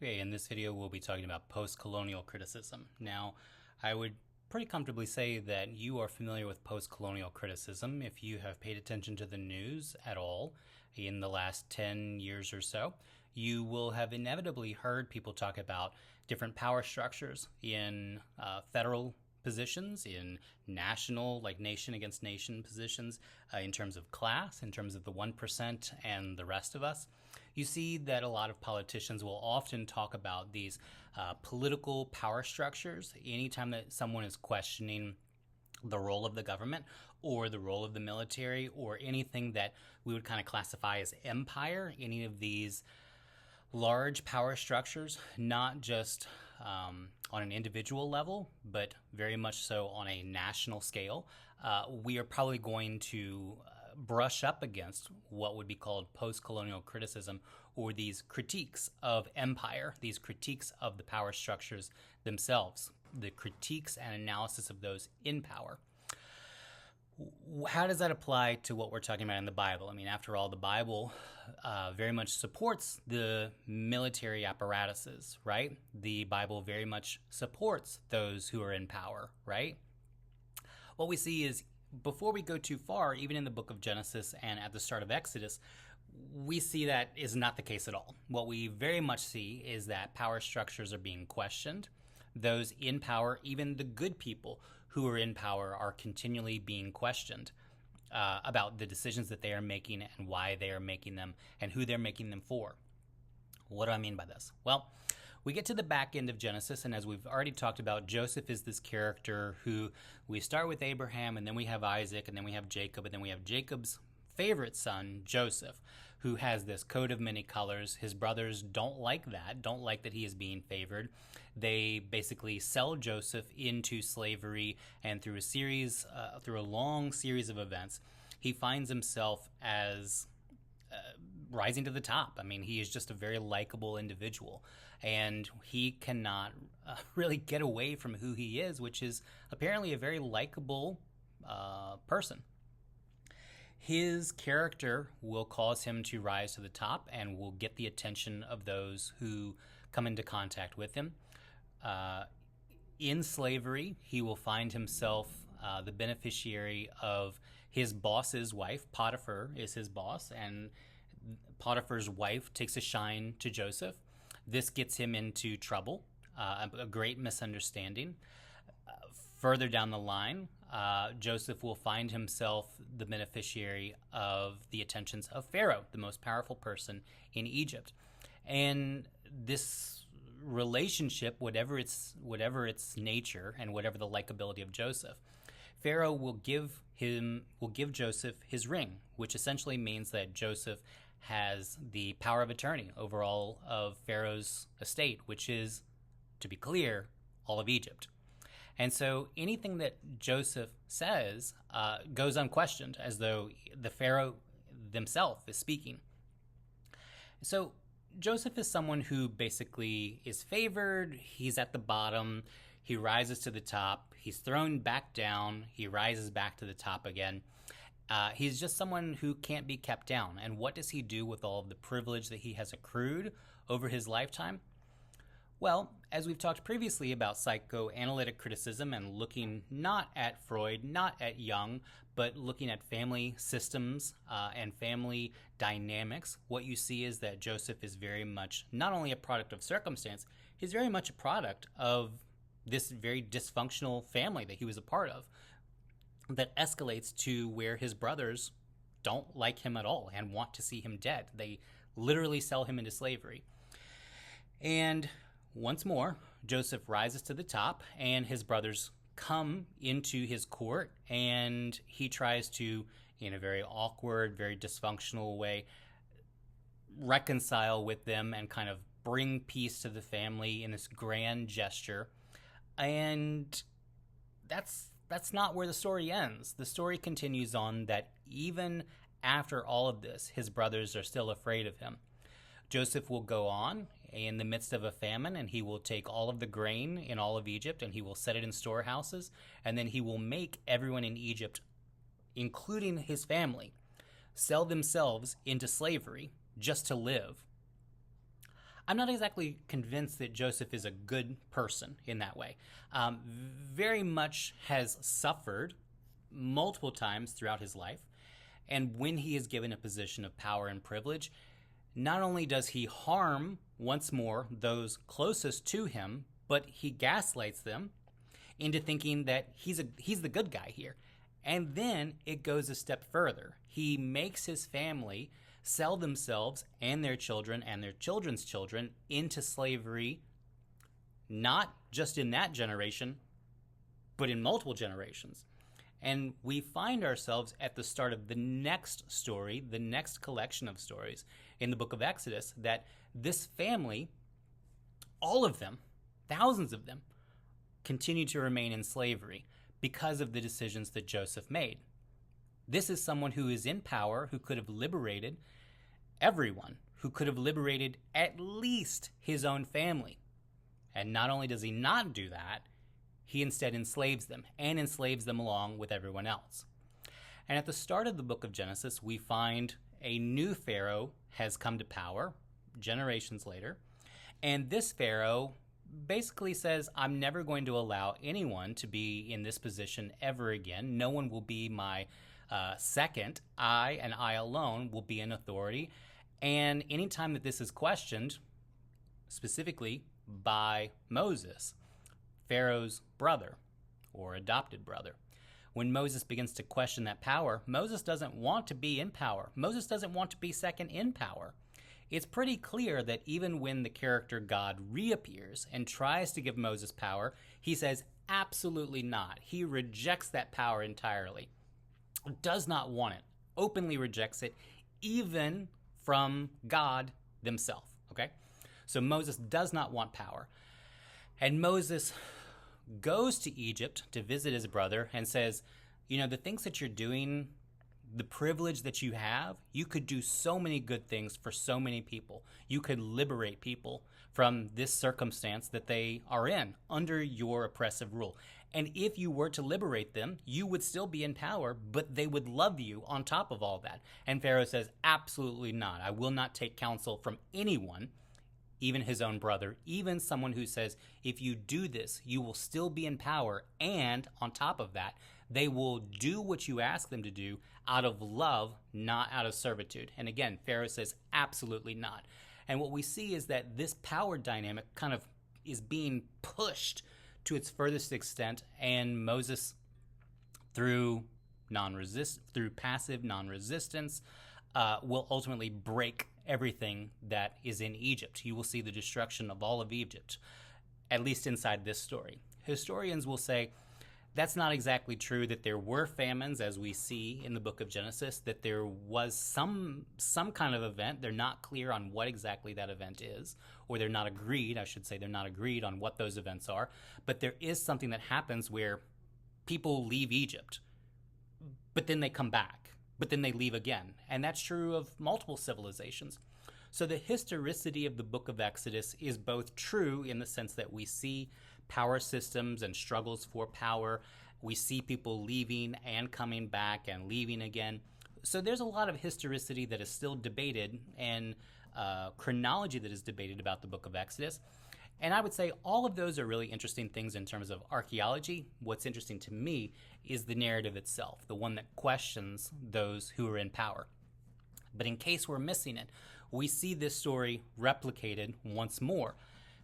Okay, in this video we'll be talking about post-colonial criticism. Now, I would pretty comfortably say that you are familiar with post-colonial criticism if you have paid attention to the news at all in the last 10 years or so. You will have inevitably heard people talk about different power structures in federal positions, in national, like nation against nation positions, in terms of class, in terms of the 1% and the rest of us. You see that a lot of politicians will often talk about these political power structures anytime that someone is questioning the role of the government or the role of the military or anything that we would kind of classify as empire, any of these large power structures, not just on an individual level, but very much so on a national scale. We are probably going to brush up against what would be called post-colonial criticism, or these critiques of empire, these critiques of the power structures themselves, the critiques and analysis of those in power. How does that apply to what we're talking about in the Bible? I mean, after all, the Bible very much supports the military apparatuses, right? The Bible very much supports those who are in power, right? What we see is, before we go too far, even in the book of Genesis and at the start of Exodus, we see that is not the case at all. What we very much see is that power structures are being questioned. Those in power, even the good people who are in power, are continually being questioned about the decisions that they are making and why they are making them and who they're making them for. What do I mean by this? Well, we get to the back end of Genesis, and as we've already talked about, Joseph is this character who we start with Abraham, and then we have Isaac, and then we have Jacob, and then we have Jacob's favorite son, Joseph, who has this coat of many colors. His brothers don't like that he is being favored. They basically sell Joseph into slavery, and through a long series of events, he finds himself as rising to the top. I mean, he is just a very likable individual, and he cannot really get away from who he is, which is apparently a very likable person. His character will cause him to rise to the top and will get the attention of those who come into contact with him. In slavery, he will find himself the beneficiary of his boss's wife. Potiphar is his boss, and Potiphar's wife takes a shine to Joseph. This gets him into trouble, a great misunderstanding. Further down the line, Joseph will find himself the beneficiary of the attentions of Pharaoh, the most powerful person in Egypt. And this relationship, whatever its nature and whatever the likability of Joseph, Pharaoh will give Joseph his ring, which essentially means that Joseph has the power of attorney over all of Pharaoh's estate, which is, to be clear, all of Egypt. And so anything that Joseph says goes unquestioned, as though the Pharaoh themselves is speaking. So Joseph is someone who basically is favored. He's at the bottom. He rises to the top. He's thrown back down. He rises back to the top again. He's just someone who can't be kept down. And what does he do with all of the privilege that he has accrued over his lifetime? Well, as we've talked previously about psychoanalytic criticism and looking not at Freud, not at Jung, but looking at family systems and family dynamics, what you see is that Joseph is very much not only a product of circumstance, he's very much a product of this very dysfunctional family that he was a part of, that escalates to where his brothers don't like him at all and want to see him dead. They literally sell him into slavery. And once more, Joseph rises to the top, and his brothers come into his court, and he tries to, in a very awkward, very dysfunctional way, reconcile with them and kind of bring peace to the family in this grand gesture. And that's not where the story ends. The story continues on that even after all of this, his brothers are still afraid of him. Joseph will go on in the midst of a famine, and he will take all of the grain in all of Egypt, and he will set it in storehouses, and then he will make everyone in Egypt, including his family, sell themselves into slavery just to live. I'm not exactly convinced that Joseph is a good person in that way. Very much has suffered multiple times throughout his life. And when he is given a position of power and privilege, not only does he harm once more those closest to him, but he gaslights them into thinking that he's the good guy here. And then it goes a step further. He makes his family sell themselves and their children and their children's children into slavery, not just in that generation, but in multiple generations. And we find ourselves at the start of the next story, the next collection of stories in the book of Exodus, that this family, all of them, thousands of them, continue to remain in slavery because of the decisions that Joseph made. This is someone who is in power, who could have liberated everyone, who could have liberated at least his own family. And not only does he not do that, he instead enslaves them, and enslaves them along with everyone else. And at the start of the book of Genesis, we find a new Pharaoh has come to power generations later. And this Pharaoh basically says, I'm never going to allow anyone to be in this position ever again. No one will be my second. I and I alone will be in authority. And anytime that this is questioned, specifically by Moses, Pharaoh's brother or adopted brother, when Moses begins to question that power, Moses doesn't want to be in power. Moses doesn't want to be second in power. It's pretty clear that even when the character God reappears and tries to give Moses power, he says absolutely not. He rejects that power entirely, does not want it, openly rejects it, even from God themselves, okay? So Moses does not want power. And Moses goes to Egypt to visit his brother and says, you know, the things that you're doing, the privilege that you have, you could do so many good things for so many people. You could liberate people from this circumstance that they are in under your oppressive rule. And if you were to liberate them, you would still be in power, but they would love you on top of all that. And Pharaoh says, absolutely not. I will not take counsel from anyone, even his own brother, even someone who says, if you do this, you will still be in power. And on top of that, they will do what you ask them to do out of love, not out of servitude. And again, Pharaoh says, absolutely not. And what we see is that this power dynamic kind of is being pushed to its furthest extent, and Moses, through passive non-resistance, will ultimately break everything that is in Egypt. You will see the destruction of all of Egypt, at least inside this story. Historians will say that's not exactly true, that there were famines, as we see in the book of Genesis, that there was some kind of event. They're not clear on what exactly that event is, or they're not agreed, I should say, they're not agreed on what those events are. But there is something that happens where people leave Egypt, but then they come back, but then they leave again. And that's true of multiple civilizations. So the historicity of the book of Exodus is both true in the sense that we see power systems and struggles for power. We see people leaving and coming back and leaving again. So there's a lot of historicity that is still debated, and chronology that is debated about the book of Exodus. And I would say all of those are really interesting things in terms of archaeology. What's interesting to me is the narrative itself, the one that questions those who are in power. But in case we're missing it, we see this story replicated once more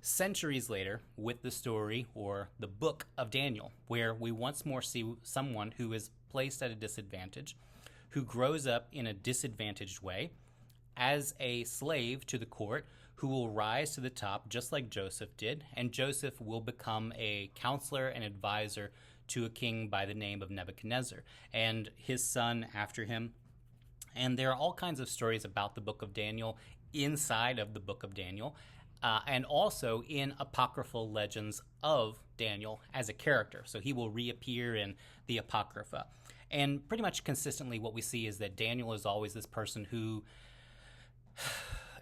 centuries later with the story or the book of Daniel, where we once more see someone who is placed at a disadvantage, who grows up in a disadvantaged way as a slave to the court, who will rise to the top just like Joseph did, and Joseph will become a counselor and advisor to a king by the name of Nebuchadnezzar, and his son after him. And there are all kinds of stories about the book of Daniel inside of the book of Daniel, and also in apocryphal legends of Daniel as a character. So he will reappear in the Apocrypha. And pretty much consistently what we see is that Daniel is always this person who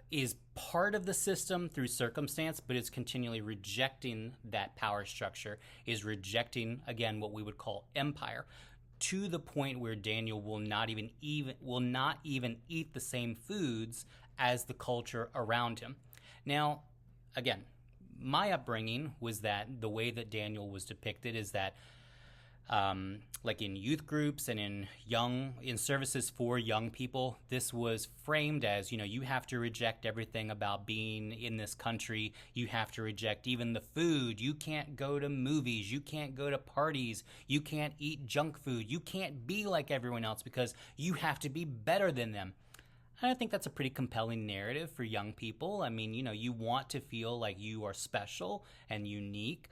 is part of the system through circumstance, but is continually rejecting that power structure, is rejecting, again, what we would call empire, to the point where Daniel will not even eat the same foods as the culture around him. Now, again, my upbringing was that the way that Daniel was depicted is that, like in youth groups and in services for young people, this was framed as, you have to reject everything about being in this country. You have to reject even the food. You can't go to movies. You can't go to parties. You can't eat junk food. You can't be like everyone else because you have to be better than them. And I think that's a pretty compelling narrative for young people. I mean, you want to feel like you are special and unique.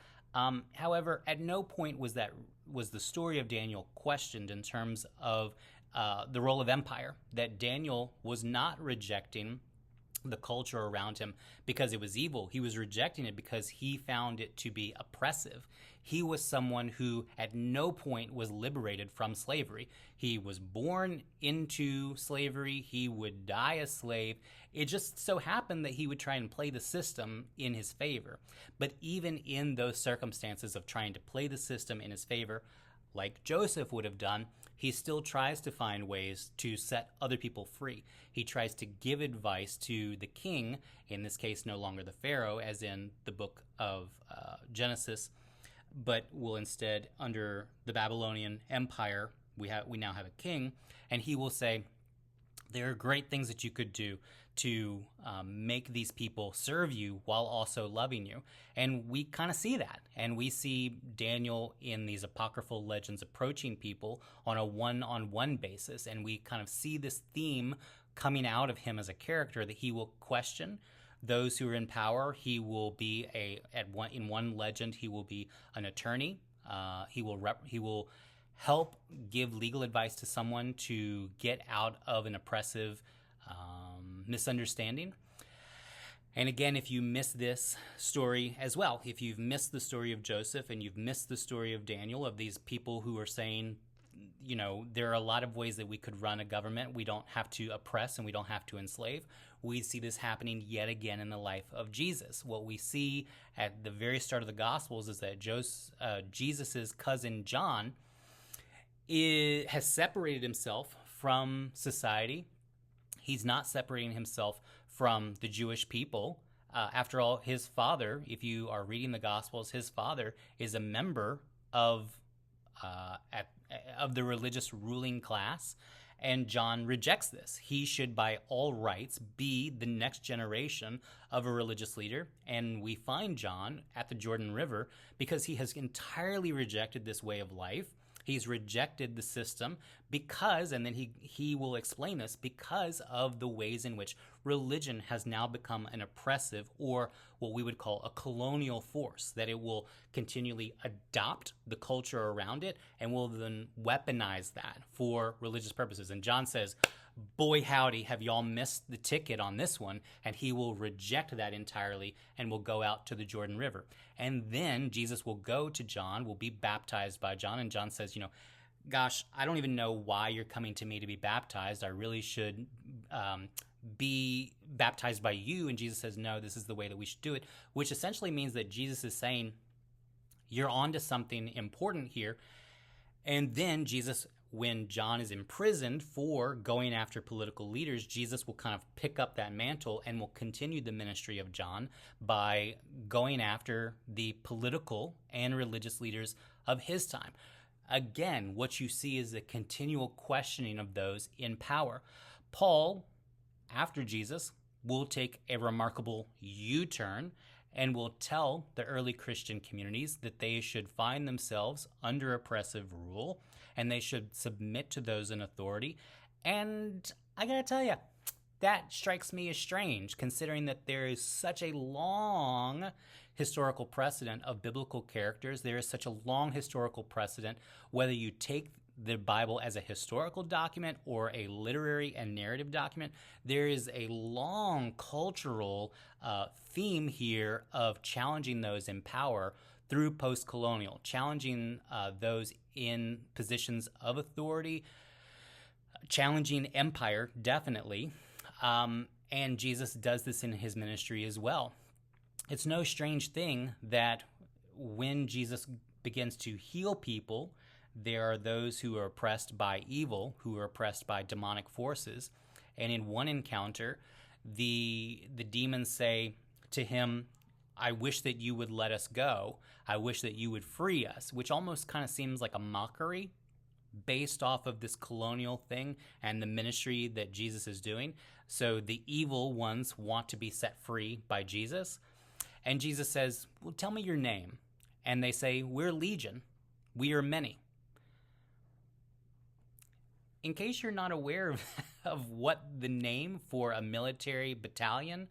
However, at no point was the story of Daniel questioned in terms of the role of empire, that Daniel was not rejecting the culture around him because it was evil. He was rejecting it because he found it to be oppressive. He was someone who at no point was liberated from slavery. He was born into slavery. He would die a slave. It just so happened that he would try and play the system in his favor. But even in those circumstances of trying to play the system in his favor, like Joseph would have done, he still tries to find ways to set other people free. He tries to give advice to the king, in this case no longer the Pharaoh, as in the book of Genesis, but will instead, under the Babylonian Empire, we now have a king, and he will say, there are great things that you could do to make these people serve you while also loving you. And we kind of see that. And we see Daniel in these apocryphal legends approaching people on a one-on-one basis. And we kind of see this theme coming out of him as a character, that he will question those who are in power. He will be in one legend, he will be an attorney. He will help give legal advice to someone to get out of an oppressive misunderstanding. And again, if you miss this story as well, if you've missed the story of Joseph and you've missed the story of Daniel, of these people who are saying, there are a lot of ways that we could run a government. We don't have to oppress and we don't have to enslave. We see this happening yet again in the life of Jesus. What we see at the very start of the Gospels is that Jesus's cousin John has separated himself from society. He's not separating himself from the Jewish people. After all, his father, if you are reading the Gospels, his father is a member of the religious ruling class, and John rejects this. He should, by all rights, be the next generation of a religious leader, and we find John at the Jordan River because he has entirely rejected this way of life. He's rejected the system because, and then he will explain this, because of the ways in which religion has now become an oppressive, or what we would call a colonial force, that it will continually adopt the culture around it and will then weaponize that for religious purposes. And John says, boy howdy, have y'all missed the ticket on this one, and he will reject that entirely and will go out to the Jordan River. And then Jesus will go to John, will be baptized by John, and John says, gosh, I don't even know why you're coming to me to be baptized. I really should be baptized by you. And Jesus says, no, this is the way that we should do it, which essentially means that Jesus is saying, you're on to something important here. And then Jesus, when John is imprisoned for going after political leaders, Jesus will kind of pick up that mantle and will continue the ministry of John by going after the political and religious leaders of his time. Again, what you see is a continual questioning of those in power. Paul, after Jesus, will take a remarkable U-turn and will tell the early Christian communities that they should find themselves under oppressive rule and they should submit to those in authority. And I gotta tell you, that strikes me as strange, considering that there is such a long historical precedent of biblical characters. There is such a long historical precedent, whether you take the Bible as a historical document or a literary and narrative document, there is a long cultural theme here of challenging those in power through post-colonial, challenging those in positions of authority, challenging empire, definitely. And Jesus does this in his ministry as well. It's no strange thing that when Jesus begins to heal people, there are those who are oppressed by evil, who are oppressed by demonic forces. And in one encounter, the demons say to him, I wish that you would let us go. I wish that you would free us, which almost kind of seems like a mockery based off of this colonial thing and the ministry that Jesus is doing. So the evil ones want to be set free by Jesus. And Jesus says, well, tell me your name. And they say, we're Legion. We are many. In case you're not aware of what the name for a military battalion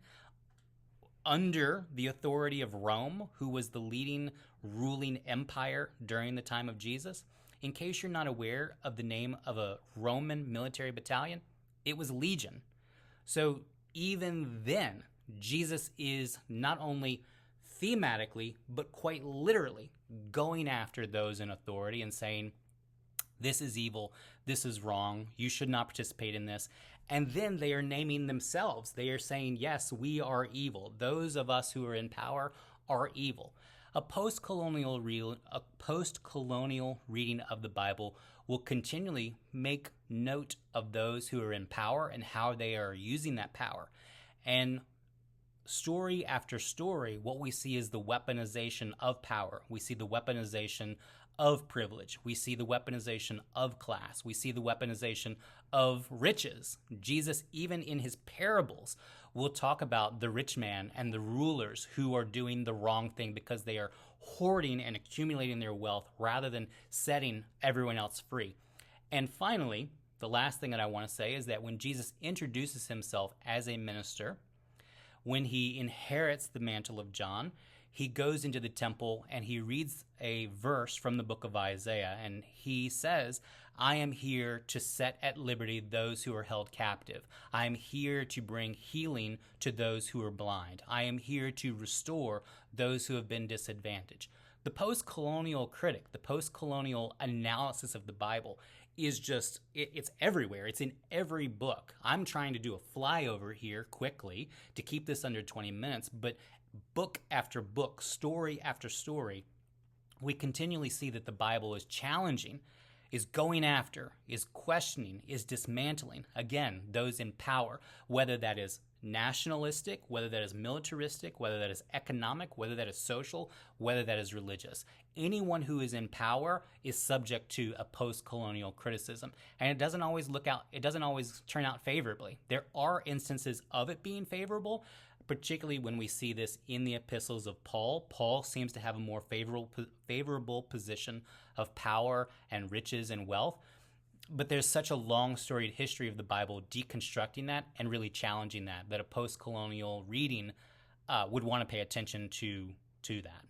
under the authority of Rome, who was the leading ruling empire during the time of Jesus, in case you're not aware of the name of a Roman military battalion, it was Legion. So even then, Jesus is not only thematically, but quite literally going after those in authority and saying, this is evil, this is wrong, you should not participate in this. And then they are naming themselves. They are saying, yes, we are evil. Those of us who are in power are evil. A post-colonial reading of the Bible will continually make note of those who are in power and how they are using that power. And story after story, what we see is the weaponization of power. We see the weaponization of privilege. We see the weaponization of class. We see the weaponization of riches. Jesus, even in his parables, will talk about the rich man and the rulers who are doing the wrong thing because they are hoarding and accumulating their wealth rather than setting everyone else free. And finally, the last thing that I want to say is that when Jesus introduces himself as a minister, when he inherits the mantle of John, he goes into the temple and he reads a verse from the book of Isaiah, and he says, I am here to set at liberty those who are held captive. I am here to bring healing to those who are blind. I am here to restore those who have been disadvantaged. The post-colonial critic, the post-colonial analysis of the Bible is just, it's everywhere. It's in every book. I'm trying to do a flyover here quickly to keep this under 20 minutes, but book after book, story after story, we continually see that the Bible is challenging, is going after, is questioning, is dismantling, again, those in power, whether that is nationalistic, whether that is militaristic, whether that is economic, whether that is social, whether that is religious. Anyone who is in power is subject to a post-colonial criticism. And it doesn't always turn out favorably. There are instances of it being favorable, particularly when we see this in the epistles of Paul. Paul seems to have a more favorable position of power and riches and wealth. But there's such a long storied history of the Bible deconstructing that and really challenging that a post-colonial reading would want to pay attention to that.